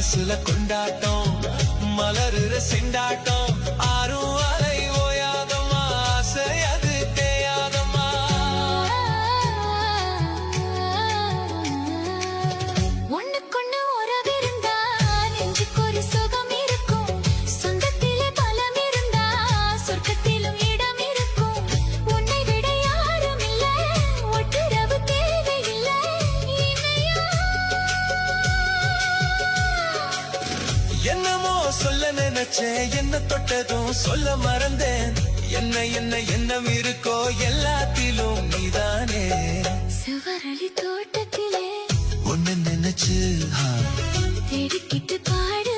மனசுல கொண்டாட்டம் மலருற சிண்டாட்டம் ஆறும் அலை ஓயாதம்மா ஆசை அது தேயாதம்மா ஒண்ணுக்கொண்ணு உறவிருந்தா நெஞ்சுக்கு ஒரு சுகம் இருக்கும் சொந்தத்திலே பலம் இருந்தா சொர்க்கத்திலும் இடம் இருக்கும் உன்னை விட யாரும் இல்ல ஒட்டுறவு தேவையில்லை என்னமோ சொல்ல நினைச்சேன் என்ன தொட்டதும் சொல்ல மறந்தேன் என்ன என்ன எண்ணம் இருக்கோ எல்லாத்திலும் நீதானே சுவரளி தோட்டத்திலே ஒன்னு நினைச்சு தேடிக்கிட்டு பாடி